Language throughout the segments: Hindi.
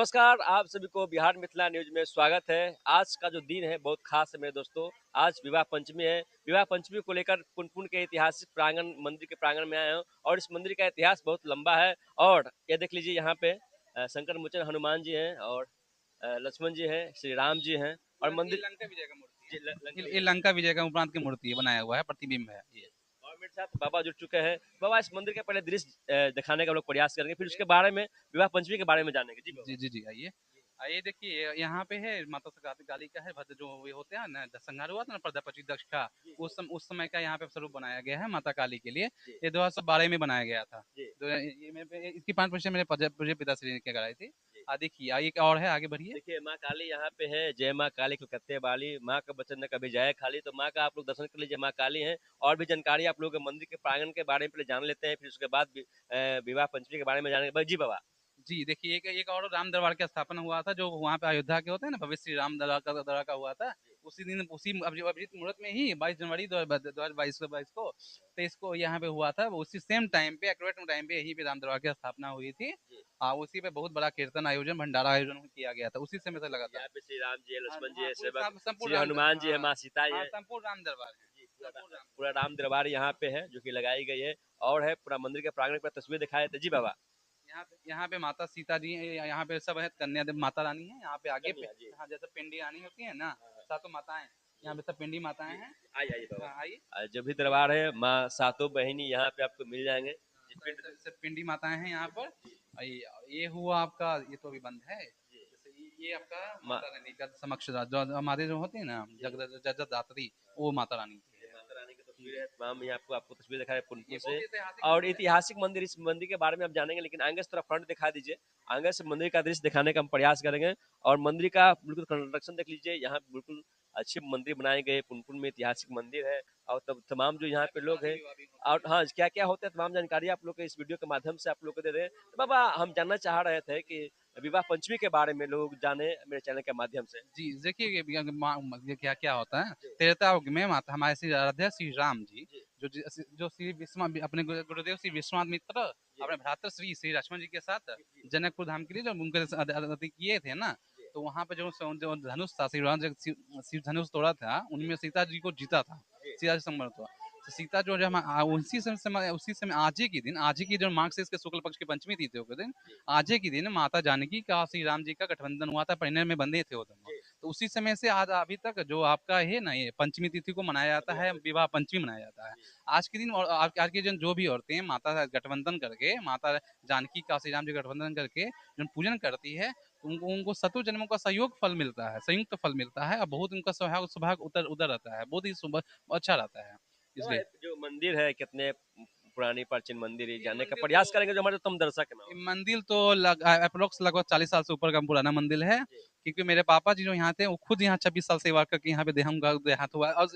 नमस्कार, आप सभी को बिहार मिथिला न्यूज़ में स्वागत है। आज का जो दिन है बहुत खास है मेरे दोस्तों। आज विवाह पंचमी है। विवाह पंचमी को लेकर पुनपुन के ऐतिहासिक प्रांगण मंदिर के प्रांगण में आया हूँ और इस मंदिर का इतिहास बहुत लंबा है। और ये देख लीजिए यहाँ पे संकट मोचन हनुमान जी हैं और लक्ष्मण जी हैं, श्री राम जी हैं और मंदिर लंका विजय का मूर्ति जी, लंका ये विजय का। लंका विजय का उपरांत की मूर्ति है, बनाया हुआ है, प्रतिबिंब है ये। और मेरे साथ बाबा जुड़ चुके हैं। बाबा इस मंदिर के पहले दृश्य दिखाने का हम लोग प्रयास करेंगे, फिर उसके बारे में विवाह पंचमी के बारे में जानेंगे। जी बाबा। जी जी जी, आइए आइए, देखिए यहाँ पे है माता सरस्वती काली का है भद्र, जो ये होते हैं ना, संहार हुआ था ना प्रजापति दक्ष का, जी उस समय का यहाँ पे स्वरूप बनाया गया है माता काली के लिए। जी ये 2012 में बनाया गया था। जी तो ये इसकी 5% मेरे मुझे पिताश्री ने कराई थी। जी। देखिए आइए, क्या और है, आगे बढ़िए। देखिए माँ काली यहाँ पे है। जय माँ काली कलकत्ते वाली, माँ का वचन न कभी जाए खाली। तो माँ का आप लोग दर्शन कर लीजिए, माँ काली हैं। और भी जानकारी आप लोग मंदिर के प्रांगण के बारे में पहले जान लेते हैं, फिर उसके बाद विवाह पंचमी के बारे में जानेंगे। जी बाबा। जी देखिए, एक और राम दरबार का स्थापना हुआ था, जो वहाँ पे अयोध्या के होते हैं ना, भव्य श्री राम दरबार का हुआ था। उसी दिन, उसी अभिजीत मुहूर्त में ही 22 जनवरी 2022 को, तो इसको यहाँ पे हुआ था। उसी सेम टाइम पे, एक्यूरेट टाइम पे, यहीं पे राम दरबार की स्थापना हुई थी। जी। उसी पे बहुत बड़ा कीर्तन आयोजन, भंडारा आयोजन किया गया था, उसी समय से लगा था। यहाँ पे श्री राम जी है, हाँ लक्ष्मण जी हाँ, है, पूरे सेवक संपूर्ण श्री राम हनुमान जी है, हाँ माँ सीता हाँ, है। संपूर्ण राम दरबार है। जी, संपूर्ण राम पूरा दरबार। राम दरबार यहाँ पे है जो कि लगाई गई है। और है पूरा मंदिर के प्रांगण पर तस्वीर दिखाए थे। जी बाबा। यहाँ पे माता सीता जी हैं, यहाँ पे सब है, कन्या देवी माता रानी है यहाँ पे आगे पे। कन्या जी। हाँ, जैसे पिंडी रानी होती है ना, हाँ, हाँ, सातों माताएं, यहाँ जी पे सब पिंडी माताएं जी। हैं। आइए आइए बाबा। हाँ, आइए। जो भी दरबार है, माँ सातों बहिनी यहाँ पे आपको मिल जाएंगे। जी, सब पिंड। सब सब पिंडी माताएं हैं यहाँ पर। जी ये हुआ आपका, ये तो अभी बंद है। जी। जैसे ये आपका माँ। माता रानी का समक्ष, जो हमारे जो होते हैं ना, जी जगदात्री, वो माता रानी की ये है। माता रानी की तस्वीर जी, है। तमाम यहाँ आपको आपको तस्वीर दिखा रहे हैं पुनपुन ये से। बहुत ही ऐतिहासिक और मंदिर है। ऐतिहासिक मंदिर, इस मंदिर के बारे में आप जानेंगे, लेकिन आगे से थोड़ा फ्रंट दिखा दीजिए। आगे से मंदिर का दृश्य दिखाने का हम प्रयास करेंगे। और मंदिर का बिल्कुल कंस्ट्रक्शन देख लीजिए। यहाँ बिल्कुल अच्छे मंदिर बनाए गए। पुनपुन में ऐतिहासिक मंदिर है। और तब तमाम जो यहाँ पे लोग शादी हैं, विवाह भी होते और हैं। हाँ क्या क्या होता है, तमाम जानकारी आप लोग को इस वीडियो के माध्यम से आप लोग को दे रहे हैं। तो बाबा हम जानना चाह रहे थे कि विवाह पंचमी के बारे में लोग जाने मेरे चैनल के माध्यम से। जी देखिए, ये क्या क्या होता है। जी त्रेता युग में माता हमारे श्री आराध्य श्री राम जी, जी जो श्री विश्वनाथ, अपने गुरुदेव श्री विश्वनाथ मित्र, जी अपने भ्राता श्री लक्ष्मण जी के साथ जी जी जनकपुर धाम के लिए जो उनके अति किए थे ना, जी तो वहाँ पे जो धनुष था, श्री राम, जो शिव धनुष तोड़ा था, जी उनमें सीता जी को जीता था। जी सीता जी संबंध हुआ, तो सीता जो जब उसी समय आज ही की जो मार्ग से इसके शुक्ल पक्ष की पंचमी तिथि के दिन, जी आज ही के दिन माता जानकी का श्री राम जी का गठबंधन हुआ था, परिणय में बंधे थे वो दोनों। जी। तो उसी समय से आज अभी तक जो आपका है ना, ये पंचमी तिथि को मनाया जाता विवाह है, पंचमी। विवाह पंचमी मनाया जाता है। जी आज के दिन, और आज के दिन जो भी औरतें हैं, माता गठबंधन करके, माता जानकी का श्री राम जी गठबंधन करके जो पूजन करती है, तो उनको उनको सतु जन्मों का सहयोग फल मिलता है, संयुक्त फल मिलता है, और बहुत उनका सुहाग सुभाग उतर उधर रहता है, बहुत ही अच्छा रहता है, तो इसलिए। जो मंदिर है कितने पुरानी प्राचीन मंदिर है, ये जानने का मंदिर तो प्रयास करेंगे जो हमारे तुम दर्शक है ना। ये मंदिर तो अप्रोक्स लगभग 40 साल से ऊपर का पुराना मंदिर है। जी क्योंकि मेरे पापा जी जो यहाँ थे, वो खुद यहाँ 26 साल सेवा करके यहाँ पे देहांत हुआ है, और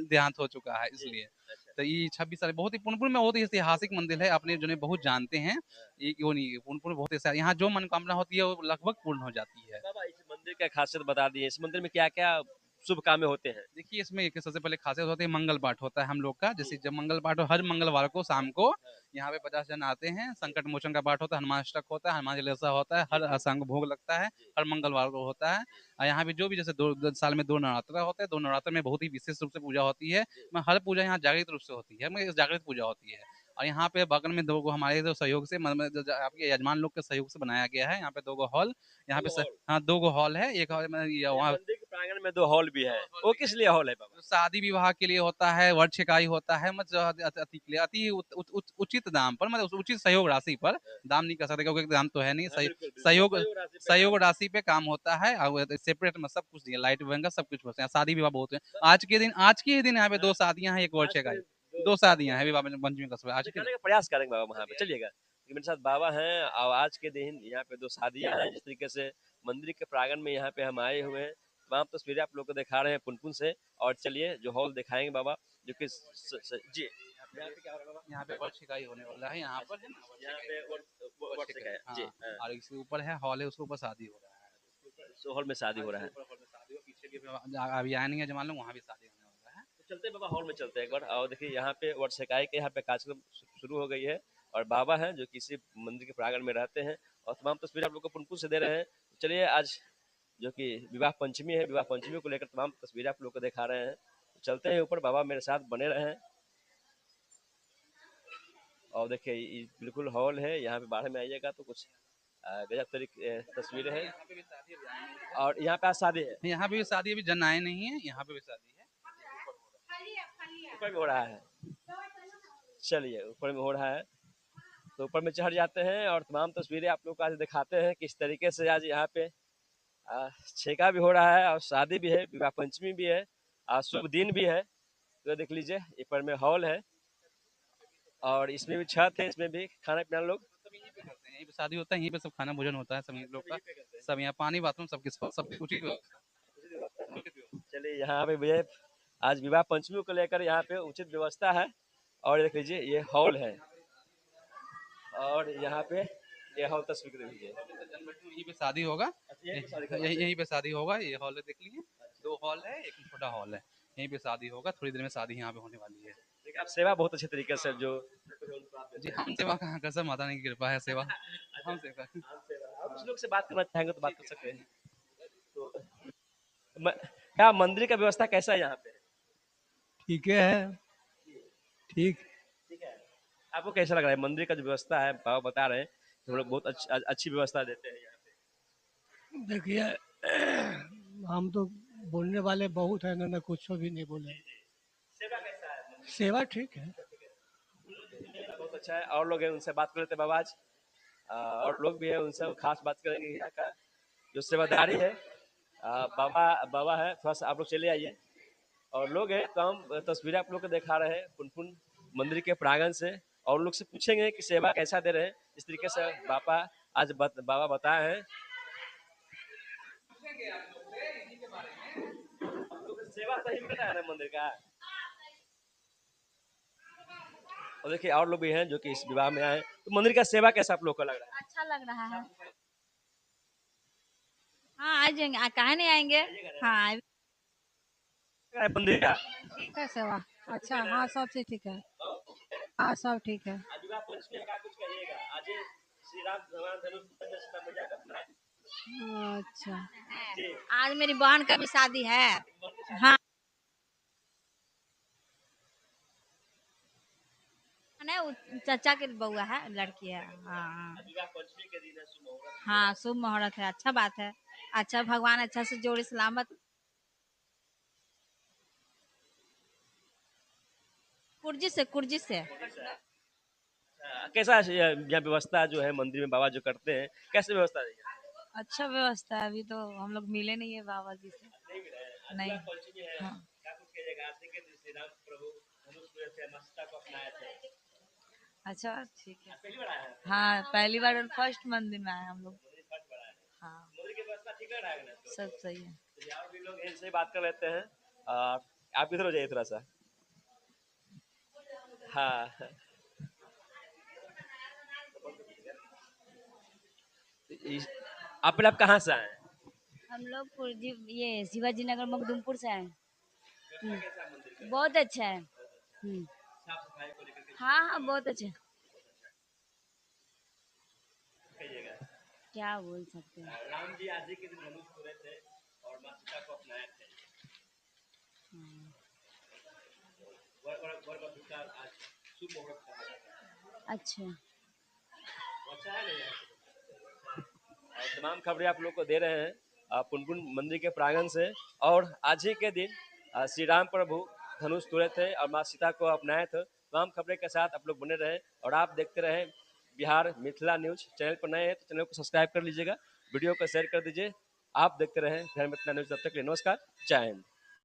देहांत हो चुका है, जी। इसलिए। अच्छा। तो ये 26 साल, बहुत ही पुनपुन में बहुत ही ऐतिहासिक मंदिर है, अपने जो ने बहुत जानते हैं। हाँ। ये क्यों नहीं, पुनपुन बहुत ऐसा, यहाँ जो मनोकामना होती है वो लगभग पूर्ण हो जाती है। बाबा इस मंदिर का खासियत बता दिए, इस मंदिर में क्या क्या शुभ कामें होते हैं। देखिए, इसमें एक सबसे पहले खासियत होती है, मंगल पाठ होता है हम लोग का। जी जैसे जब मंगल पाठ हो, हर मंगलवार को शाम को हाँ। यहाँ पे 50 जन आते हैं। संकट मोचन का पाठ होता है, हनुमान अष्टक होता है, हनुमान चालीसा होता है, जी हर शाम को भोग लगता है, जी हर मंगलवार को होता है। जी और यहाँ पे जो भी, जैसे साल में 2 नवरात्र होते हैं, 2 नवरात्र में बहुत ही विशेष रूप से पूजा होती है। जी मैं हर पूजा यहाँ जागृत रूप से होती है, मैं जागृत पूजा होती है। और यहाँ पे बगल में 2 गो हमारे जो सहयोग से, मतलब आपके यजमान लोग के सहयोग से बनाया गया है, यहाँ पे 2 गो हॉल, यहाँ दो पे हॉल। हाँ, 2 गो हॉल है, एक हॉल में ये वहाँ मंदिर के प्रांगण में दो हॉल भी है। हाँ, हॉल वो भी किस है। लिए हॉल है बाबा। जो शादी विवाह के लिए होता है, वर्षिकाई होता है, मतलब अति के लिए, उचित दाम पर, मतलब उचित सहयोग राशि पर। हाँ दाम नहीं कह सकते क्योंकि दाम तो है नहीं, हाँ, सही बिल्कुल बिल्कुल सहयोग, सहयोग राशि पे काम सहयोग है। राशि पे काम होता है। और सेपरेट में सब कुछ दिया, लाइट वगैरह सब कुछ होते हैं, शादी विवाह बहुत है। तो, आज के ही दिन यहाँ पे 2 शादियां हैं, एक आज के वर्षिकाई, दिन दो 2 शादियां शादियां हैं हैं। विवाह पंचमी का समय, तो आज के दिन। दिखाने का प्रयास करेंगे बाबा वहाँ पे, चलिए आइए। चलिएगा कि मेरे साथ बाबा हैं। और आज के दिन यहाँ पे दो शादियां हैं। जिस तरीके से मंदिर के प्रांगण में यहाँ पे हम आए हुए हैं, तमाम तस्वीरें आप लोग को दिखा रहे हैं पुनपुन से। और चलिए जो हॉल दिखाएंगे बाबा, जो कि जी यहाँ पे क्या हो रहा है बाबा। यहाँ पे वर्षिकाई होने वाला है, यहाँ पर है ना, यहाँ वर्षिकाई पे होने वाला है, वर्ष का वर्षिकाई, है जी हाँ। हाँ। और इसके ऊपर है हॉल है, उसके ऊपर शादी हो रहा है। सो हॉल में शादी हाँ, हो रहा इसके है। ऊपर हॉल में शादी हो, पीछे भी अभी आए नहीं है जमान लोग, वहाँ भी शादी होने वाला है। तो चलते हैं बाबा, हॉल में चलते हैं एक बार। और देखिए यहाँ पे वर्षिकाई के यहाँ पे कार्यक्रम शुरू हो गई है। और बाबा हैं जो किसी मंदिर के प्रांगण में रहते हैं। और तमाम तस्वीरें आप लोग को पुनपुन से दे रहे हैं। चलिए आज जो कि विवाह पंचमी है, विवाह पंचमी को लेकर तमाम तस्वीरें आप लोग को दिखा रहे हैं। चलते हैं ऊपर, बाबा मेरे साथ बने रहे। और देखिए ये बिल्कुल हॉल है, यहाँ पे बाहर में आइएगा तो कुछ गजब तरीके तस्वीरें हैं। यहाँ पे भी शादी अभी आए नहीं और यहाँ पे आज शादी है, हैं। यहाँ पे भी शादी अभी जन आए नहीं है, यहाँ पे भी शादी है। ऊपर में हो रहा है। चलिए ऊपर में हो रहा है तो ऊपर में चढ़ जाते हैं और तमाम तस्वीरें आप लोग को आज दिखाते हैं किस तरीके से आज यहाँ पे छेका भी हो रहा है और शादी भी है, विवाह पंचमी भी है, आज शुभ दिन भी है। तो देख लीजिए ऊपर में हॉल है और इसमें भी छत है, इसमें भी खाना पीना लोग सब यहीं पे करते हैं, यहीं पे शादी होता है, यहीं पे सब खाना भोजन होता है सब यहीं लोग का। सब यहाँ पानी बाथरूम सब किस सब कुछ ही चलिए यहाँ पे भैया आज विवाह पंचमी को लेकर यहाँ पे उचित व्यवस्था है। और देख लीजिए ये हॉल है और यहाँ पे ये हॉल तस्वीर देख लीजिए। यहीं पे शादी होगा, यहीं पे शादी होगा। ये हॉल देख लीजिए, 2 हॉल है, एक छोटा हॉल है। यहीं पे शादी होगा, थोड़ी देर में शादी यहाँ पे होने वाली है। देखिए आप सेवा बहुत अच्छे तरीके से जो जी हम सेवा कहाँ कर, सब माता रानी की कृपा है सेवा। हम सेवा आप कुछ लोग से बात करना चाहेंगे तो बात कर सकते हैं। तो क्या मंदिर का व्यवस्था कैसा है यहाँ पे? ठीक है। ठीक। ठीक है। आपको कैसा लग रहा है मंदिर का जो व्यवस्था है, बाबा बता रहे हैं हम लोग बहुत अच्छी व्यवस्था देते हैं यहाँ पे। देखिए हम तो बोलने वाले बहुत है ना, कुछ भी नहीं बोले। सेवा कैसा है मंदिर? सेवा ठीक है। बहुत अच्छा है। और लोग हैं उनसे बात कर लेते हैं बाबा आज। और लोग भी हैं उनसे खास बात करेंगे यहाँ का जो सेवादारी है। बाबा बाबा है, थोड़ा सा आप लोग चले आइए। और लोग हैं तो हम तस्वीरें आप लोग को दिखा रहे हैं पुनपुन मंदिर के प्रांगण से। और लोग से पूछेंगे कि सेवा कैसा दे रहे हैं, इस तरीके से बाबा आज बाबा बताए हैं। सेवा सही मिल रहा है ना मंदिर का? और देखिए और लोग भी हैं जो कि इस विवाह में आए हैं। तो मंदिर का सेवा कैसा आप लोग को लग रहा है? अच्छा लग रहा है। हाँ आ जाएंगे, काहे नहीं आएंगे। हाँ मंदिर का ठीक है सेवा अच्छा। हाँ सब चीज ठीक है। हाँ सब ठीक है। आज विवाह पंचमी का कुछ कहिएगा। आज श्री राम भगवान धनुष में सीता मैया का अपना है। अच्छा जी। आज मेरी बहन का भी शादी है। हाँ नहीं चाचा के बउआ है, लड़की है। हाँ आज विवाह पंचमी के दिन है, शुभ मुहूर्त। हाँ शुभ मुहूर्त है, अच्छा बात है। अच्छा भगवान अच्छा से जोड़ी सलामत। कुर्जी से कैसा है यहाँ व्यवस्था जो है मंदिर में बाबा जो करते हैं, कैसे व्यवस्था है यहाँ? अच्छा व्यवस्था है। अभी तो हम लोग मिले नहीं है बाबा जी से। नहीं मिला है। आज नहीं। विवाह पंचमी है, हाँ क्या कुछ कहिएगा? आज के दिन श्री राम प्रभु धनुष में थे, मां सीता को अपनाए थे। अच्छा ठीक है। आज पहली बार आए हैं हाँ पहली बार फर्स्ट मंदिर में आए हम लोग। मंदिर, फर्स्ट बार आए हैं। हाँ मंदिर की व्यवस्था ठीक लग रहा है ना आपको? सब सही है। तो यहाँ भी लोग इनसे बात कर लेते हैं। आप इधर हो जाइए थोड़ा सा। हाँ आप कहाँ से आए हैं? हम लोग कुर्जी ये शिवाजी नगर मखदूमपुर से आए हैं। कैसा मंदिर का? बहुत अच्छा है। साफ सफाई को लेकर के हाँ हाँ बहुत अच्छा है। कहिएगा। क्या बोल सकते हैं। राम जी आज ही के दिन धनुष तोड़े थे और मां सीता को अपनाए थे। वर वधू का आज शुभ मुहूर्त कहा जाता है। अच्छा अच्छा है नहीं? और तमाम खबरें आप लोग को दे रहे हैं पुनपुन मंदिर के प्रांगण से। और आज ही के दिन श्री राम प्रभु धनुष तोड़े थे और माँ सीता को अपनाए थे। तमाम खबरें के साथ आप लोग बने रहे और आप देखते रहे बिहार मिथिला न्यूज। चैनल पर नए हैं तो चैनल को सब्सक्राइब कर लीजिएगा, वीडियो को शेयर कर दीजिए। आप देखते रहे बिहार मिथिला न्यूज। तब तक के लिए नमस्कार, जय हिंद।